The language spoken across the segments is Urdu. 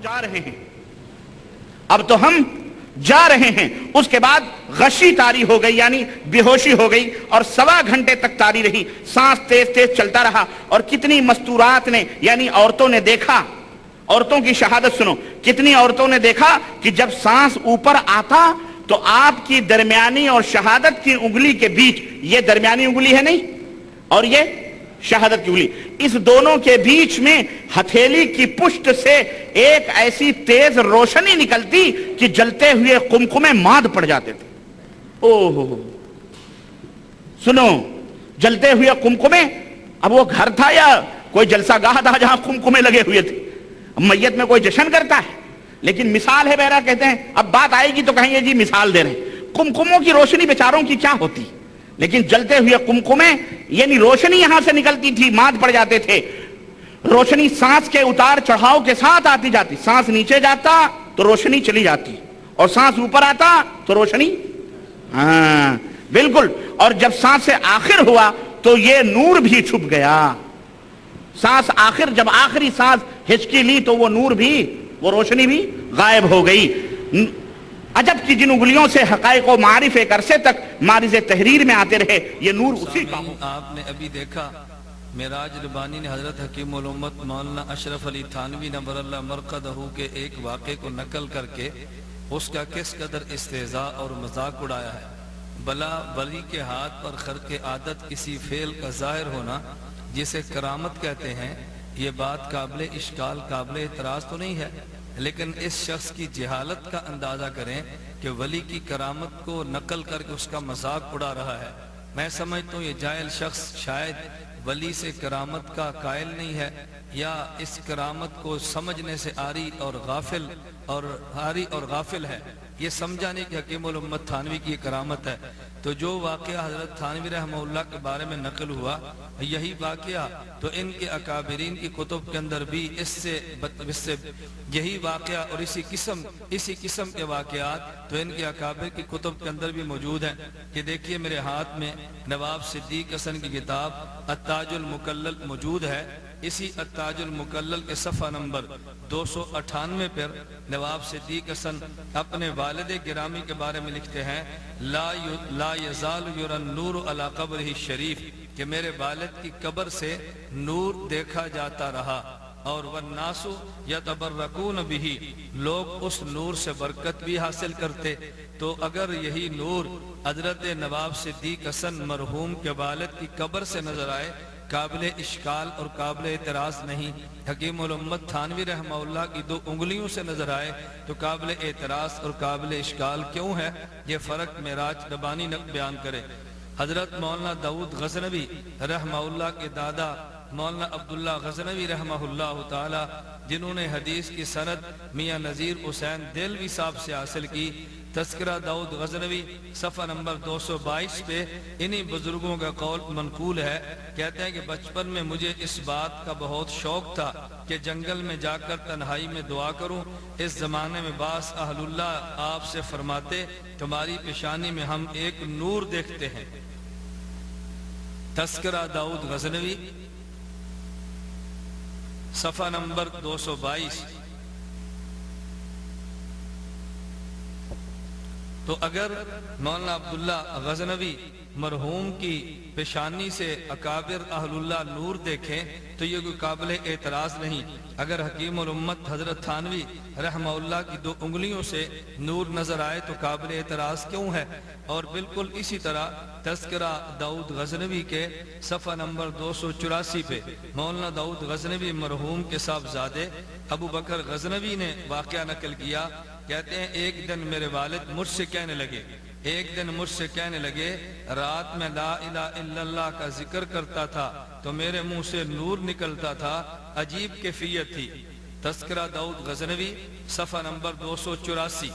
جا رہے ہیں، اب تو ہم جا رہے ہیں۔ اس کے بعد غشی طاری ہو گئی، یعنی بے ہوشی ہو گئی، اور 1.25 گھنٹے تک طاری رہی، سانس تیز تیز چلتا رہا۔ اور کتنی مستورات نے، یعنی عورتوں نے دیکھا، عورتوں کی شہادت سنو، کتنی عورتوں نے دیکھا کہ جب سانس اوپر آتا تو آپ کی درمیانی اور شہادت کی انگلی کے بیچ، یہ درمیانی انگلی ہے نہیں اور یہ شہادت کی انگلی، اس دونوں کے بیچ میں ہتھیلی کی پشت سے ایک ایسی تیز روشنی نکلتی کہ جلتے ہوئے قمقمے ماد پڑ جاتے تھے۔ اوہ سنو، جلتے ہوئے قمقمے، اب وہ گھر تھا یا کوئی جلسہ گاہ تھا جہاں قمقمے لگے ہوئے تھے؟ میت میں کوئی جشن کرتا ہے، لیکن مثال ہے بہرحال، کہتے ہیں اب بات آئے گی تو کہیں گے جی مثال دے رہے ہیں۔ قمقموں کی روشنی بیچاروں کی کیا ہوتی، لیکن جلتے ہوئے قمقمے، یعنی روشنی یہاں سے نکلتی تھی، ماد پڑ جاتے تھے۔ روشنی سانس کے اتار چڑھاؤ کے ساتھ آتی جاتی، سانس نیچے جاتا تو روشنی چلی جاتی، اور سانس اوپر آتا تو روشنی، ہاں بالکل، اور جب سانس سے آخر ہوا تو یہ نور بھی چھپ گیا۔ سانس آخر، جب آخری سانس ہچکی لی تو وہ نور بھی، وہ روشنی بھی غائب ہو گئی۔ عجب کی جن انگلیوں سے حقائق و معارف ایک عرصے تک معرض تحریر میں آتے رہے، یہ نور اسی کا ہو۔ آپ نے ابھی دیکھا معراج ربانی نے حضرت حکیم الامت مولانا اشرف علی تھانوی نور اللہ مرقدہ کے ایک واقعے کو نقل کر کے اس کا کس قدر استہزاء اور مذاق اڑایا ہے۔ بلا ولی کے ہاتھ پر خرق عادت کسی فعل کا ظاہر ہونا جسے کرامت کہتے ہیں، یہ بات قابل اشکال، قابل اعتراض تو نہیں ہے، لیکن اس شخص کی جہالت کا اندازہ کریں کہ ولی کی کرامت کو نقل کر کے اس کا مذاق اڑا رہا ہے۔ میں سمجھتا ہوں یہ جاہل شخص شاید ولی سے کرامت کا قائل نہیں ہے، یا اس کرامت کو سمجھنے سے عاری اور غافل ہے، یہ سمجھا نہیں کہ حکیم الامت تھانوی کی یہ کرامت ہے۔ تو جو واقعہ حضرت تھانوی رحمہ اللہ کے بارے میں نقل ہوا، یہی واقعہ تو ان کے اکابرین کی کتب کے اندر بھی اس سے یہی واقعہ اور اسی قسم کے واقعات تو ان کے اکابر کی کتب کے اندر بھی موجود ہیں۔ کہ دیکھیے میرے ہاتھ میں نواب صدیق حسن کی کتاب التاج المکلل موجود ہے۔ اسی التاج المکلل کے صفحہ نمبر 298 پر نواب صدیق حسن اپنے والد گرامی کے بارے میں لکھتے ہیں، لا یزال یرى النور علی قبرہ الشریف، کہ میرے والد کی قبر سے نور دیکھا جاتا رہا، اور والناس یتبرکون بہ، لوگ اس نور سے برکت بھی حاصل کرتے۔ تو اگر یہی نور حضرت نواب صدیق حسن مرحوم کے والد کی قبر سے نظر آئے، قابل اشکال اور قابل اعتراض نہیں۔ حکیم الامت تھانوی رحمہ اللہ کی 2 انگلیوں سے نظر آئے تو قابل اعتراض اور قابل اشکال کیوں ہے؟ یہ فرق معراج ربانی بیان کرے۔ حضرت مولانا داؤد غزنوی رحمہ اللہ کے دادا مولانا عبداللہ غزنوی رحمہ اللہ تعالی، جنہوں نے حدیث کی سند میاں نذیر حسین دہلوی صاحب سے حاصل کی، تذکرہ داؤد غزنوی صفحہ نمبر 222 پہ انہی بزرگوں کا قول منقول ہے۔ کہتے ہیں کہ بچپن میں مجھے اس بات کا بہت شوق تھا کہ جنگل میں جا کر تنہائی میں دعا کروں۔ اس زمانے میں بعض اہل اللہ آپ سے فرماتے، تمہاری پیشانی میں ہم ایک نور دیکھتے ہیں۔ تذکرہ داؤد غزنوی صفحہ نمبر 222۔ تو اگر مولانا عبداللہ غزنوی مرحوم کی پیشانی سے اکابر اہل اللہ نور دیکھیں تو یہ کوئی قابل اعتراض نہیں۔ اگر حکیم الامت حضرت تھانوی رحمہ اللہ کی 2 انگلیوں سے نور نظر آئے تو قابل اعتراض کیوں ہے؟ اور بالکل اسی طرح تذکرہ داؤد غزنوی کے صفحہ نمبر 284 پہ مولانا داؤد غزنوی مرحوم کے صاحبزادے ابو بکر غزنوی نے واقعہ نقل کیا۔ کہتے ہیں ایک دن میرے والد مجھ سے کہنے لگے رات میں لا الہ الا اللہ کا ذکر کرتا تھا تو میرے منہ سے نور نکلتا تھا، عجیب کیفیت تھی۔ تذکرہ داؤد غزنوی صفحہ نمبر 284۔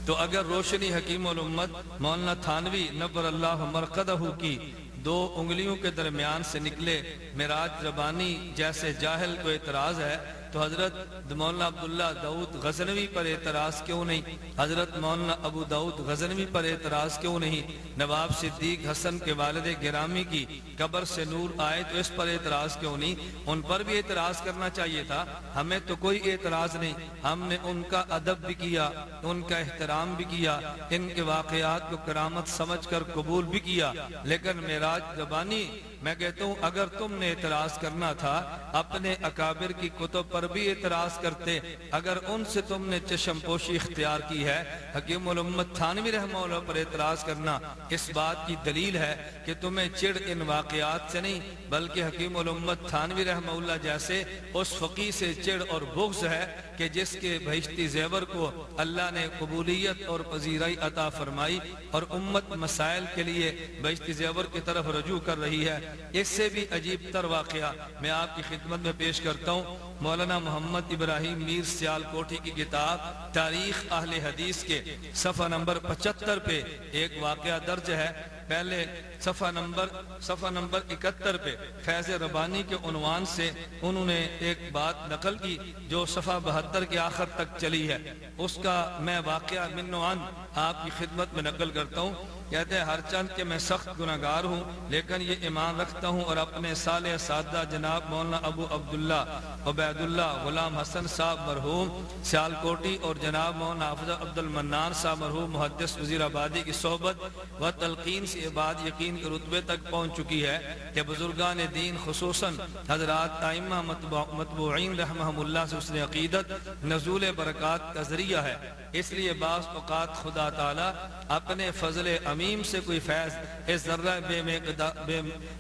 تو اگر روشنی حکیم الامت مولانا تھانوی نور اللہ مرقدہ کی 2 انگلیوں کے درمیان سے نکلے، معراج ربانی جیسے جاہل کو اعتراض ہے تو حضرت مولانا عبداللہ داؤد غزنوی پر اعتراض کیوں نہیں؟ حضرت مولانا ابو داؤد غزنوی پر اعتراض کیوں نہیں؟ نواب صدیق حسن کے والد گرامی کی قبر سے نور آئے تو اس پر اعتراض کیوں نہیں؟ ان پر بھی اعتراض کرنا چاہیے تھا. ہمیں تو کوئی اعتراض نہیں، ہم نے ان کا ادب بھی کیا، ان کا احترام بھی کیا، ان کے واقعات کو کرامت سمجھ کر قبول بھی کیا. لیکن معراج ربانی میں کہتا ہوں اگر تم نے اعتراض کرنا تھا اپنے اکابر کی کتب پر بھی اعتراض کرتے. اگر ان سے تم نے چشم پوشی اختیار کی ہے، حکیم الامت تھانوی رحمہ اللہ پر اعتراض کرنا اس بات کی دلیل ہے کہ تمہیں چڑ ان واقعات سے نہیں بلکہ حکیم الامت تھانوی رحمہ اللہ جیسے اس فقیہ سے چڑ اور بغض ہے کہ جس کے بہشتی زیور کو اللہ نے قبولیت اور پذیرائی عطا فرمائی اور امت مسائل کے لیے بہشتی زیور کی طرف رجوع کر رہی ہے. اس سے بھی عجیب تر واقعہ میں آپ کی خدمت میں پیش کرتا ہوں. مولانا محمد ابراہیم میر سیال کوٹھی کی کتاب تاریخ اہل حدیث کے صفحہ نمبر 75 پہ ایک واقعہ درج ہے. پہلے صفحہ نمبر 71 پہ فیض ربانی کے عنوان سے انہوں نے ایک بات نقل کی جو صفحہ 72 کے آخر تک چلی ہے. اس کا میں واقعہ من و عن آپ کی خدمت میں نقل کرتا ہوں. کہتے ہیں ہر چند کہ میں سخت گناہگار ہوں لیکن یہ ایمان رکھتا ہوں اور اپنے صالح سادہ جناب مولانا ابو عبداللہ عبید اللہ غلام حسن صاحب مرحوم سیال کوٹی اور جناب مولانا حافظ عبد المنان صاحب مرحوم محدث وزیر آبادی کی صحبت و تلقین سے بعد یقین کے رتبے تک پہنچ چکی ہے کہ بزرگان دین خصوصاً حضرات ائمہ متبوعین رحمہم اللہ سے حسن عقیدت نزول برکات کا ذریعہ ہے. اس لیے بعض اوقات خدا تعالی اپنے فضل عمیم سے کوئی فیض اس ذرہ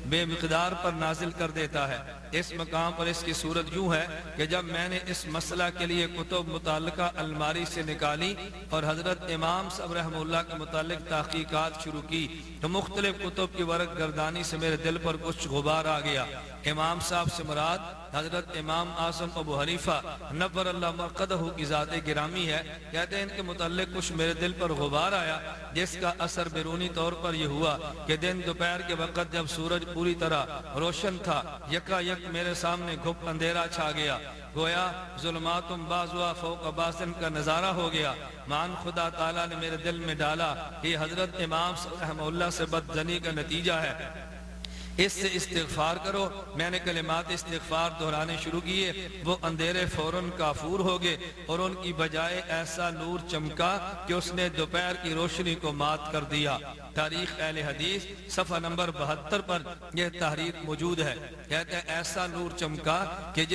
بے مقدار پر نازل کر دیتا ہے. اس مقام پر اس کی صورت یوں ہے کہ جب میں نے اس مسئلہ کے لیے کتب متعلقہ الماری سے نکالی اور حضرت امام صاحب رحمہ اللہ کے متعلق تحقیقات شروع کی تو مختلف کتب کی ورق گردانی سے میرے دل پر کچھ غبار آ گیا. امام صاحب سے مراد حضرت امام اعظم ابو حنیفہ نور اللہ مرقدہ کی ذات گرامی ہے. کہتے ہیں ان کے متعلق کچھ میرے دل پر غبار آیا جس کا اثر بیرونی طور پر یہ ہوا کہ دن دوپہر کے وقت جب سورج پوری طرح روشن تھا یکا یک میرے سامنے گھپ اندھیرا چھا گیا. گویا ظلماتم بعضها فوق باطن کا نظارہ ہو گیا. مان خدا تعالیٰ نے میرے دل میں ڈالا کہ حضرت امام رحمہ اللہ سے بدظنی کا نتیجہ ہے، اس سے استغفار کرو. میں نے کلمات استغفار دہرانے شروع کیے. وہ اندھیرے فوراً کافور ہو گئے اور ان کی بجائے ایسا نور چمکا کہ اس نے دوپہر کی روشنی کو مات کر دیا. تاریخ اہل حدیث صفحہ نمبر 72 پر یہ تحریر موجود ہے. کہتے ہیں ایسا نور چمکا کہ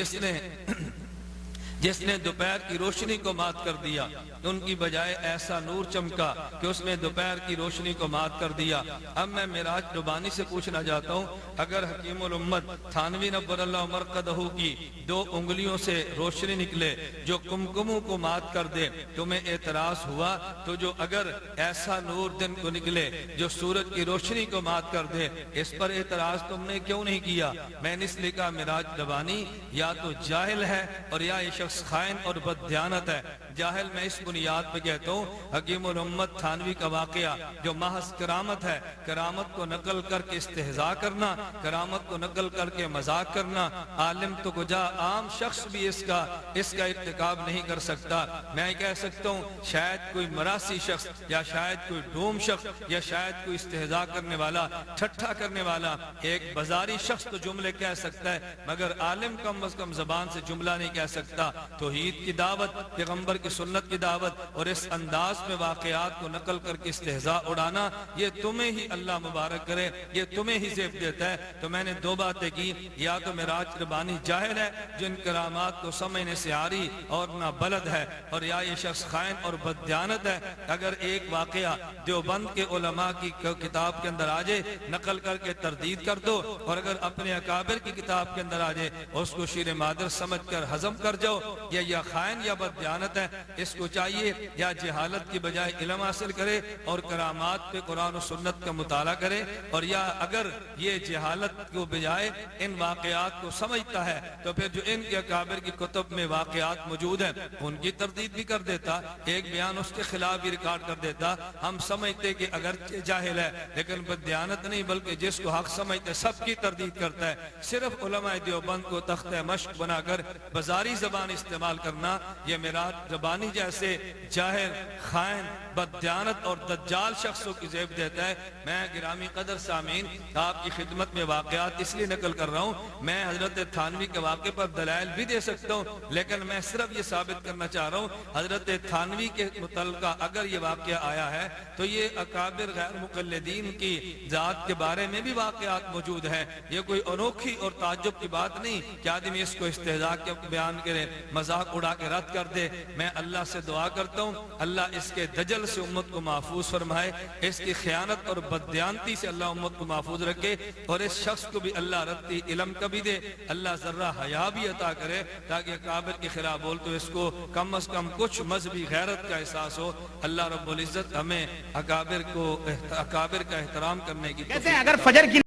جس نے دوپہر کی روشنی کو مات کر دیا. ان کی بجائے ایسا نور چمکا کہ اس نے دوپہر کی روشنی کو مات کر دیا. اب میں معراج ربانی سے پوچھنا چاہتا ہوں اگر حکیم الامت تھانوی نور اللہ مرقدہ کی 2 انگلیوں سے روشنی نکلے جو کمکموں کو مات کر دے تمہیں اعتراض ہوا تو جو اگر ایسا نور دن کو نکلے جو سورج کی روشنی کو مات کر دے اس پر اعتراض تم نے کیوں نہیں کیا؟ میں نے اس لیے کہا معراج ربانی یا تو جاہل ہے اور یا یہ شخص خائن اور بددیانت ہے. جاہل میں اس بنیاد پہ کہتا ہوں حکیم الامت تھانوی کا واقعہ جو محض کرامت ہے، کرامت کو نقل کر کے استہزاء کرنا، کرامت کو نقل کر کے مذاق کرنا، عالم تو کجا عام شخص بھی اس کا ارتکاب نہیں کر سکتا. میں کہہ سکتا ہوں شاید کوئی مراسی شخص یا شاید کوئی ڈوم شخص یا شاید کوئی استہزاء کرنے والا، ٹھٹھا کرنے والا ایک بازاری شخص تو جملے کہہ سکتا ہے مگر عالم کم از کم زبان سے جملہ نہیں کہہ سکتا. توحید کی دعوت، پیغمبر کی سنت کی دعوت اور اس انداز میں واقعات کو نقل کر کے استہزاء اڑانا یہ تمہیں ہی اللہ مبارک کرے، یہ تمہیں ہی زیب دیتا ہے. تو میں نے 2 باتیں کی، یا تو معراج ربانی جاہل ہے جن کرامات کو سمجھنے سے عاری اور نہ بلد ہے، اور یا یہ شخص خائن اور بددیانت ہے. اگر ایک واقعہ دیوبند کے علماء کی کتاب کے اندر آ جائے نقل کر کے تردید کر دو، اور اگر اپنے اکابر کی کتاب کے اندر آ جائے اس کو شیر مادر سمجھ کر ہضم کر جاؤ. یہ یا خائن یا بددیانت ہے. اس کو چاہیے یا جہالت کی بجائے علم حاصل کرے اور کرامات پہ قرآن و سنت کا مطالعہ کرے، اور یا اگر یہ جہالت کو بجائے ان واقعات کو سمجھتا ہے تو پھر جو ان کے اکابر کی کتب میں واقعات موجود ہیں ان کی تردید بھی کر دیتا، ایک بیان اس کے خلاف بھی ریکارڈ کر دیتا. ہم سمجھتے کہ اگرچہ جاہل ہے لیکن بددیانت نہیں بلکہ جس کو حق سمجھتے سب کی تردید کرتا ہے. صرف علماء دیوبند کو تختہ مشق بنا کر بازاری زبانی استعمال کرنا یہ میرا زبانی جیسے جاہر خائن بددیانت اور دجال شخصوں کی زیب دیتا ہے۔ میں گرامی قدر سامعین آپ کی خدمت میں واقعات اس لیے نقل کر رہا ہوں، میں حضرت تھانوی کے واقعے پر دلائل بھی دے سکتا ہوں، لیکن میں صرف یہ ثابت کرنا چاہ رہا ہوں حضرت تھانوی کے متعلقہ اگر یہ واقعہ آیا ہے تو یہ اکابر غیر مقلدین کی ذات کے بارے میں بھی واقعات موجود ہیں۔ یہ کوئی انوکھی اور تعجب کی بات نہیں کہ آدمی اس کو استہزاء کے بیان کرے، مذاق اڑا کے رد کر دے۔ میں اللہ سے دعا کرتا ہوں اللہ اس کے دجل سے امت کو محفوظ فرمائے، اس کی خیانت اور بددیانتی سے اللہ امت کو محفوظ رکھے، اور اس شخص کو بھی اللہ رتی علم کا بھی دے، اللہ ذرہ حیا بھی عطا کرے تاکہ اکابر کے خلاف بول تو اس کو کم از کم کچھ مذہبی غیرت کا احساس ہو۔ اللہ رب العزت ہمیں اکابر کا احترام کرنے کی کہتے ہیں اگر فجر کی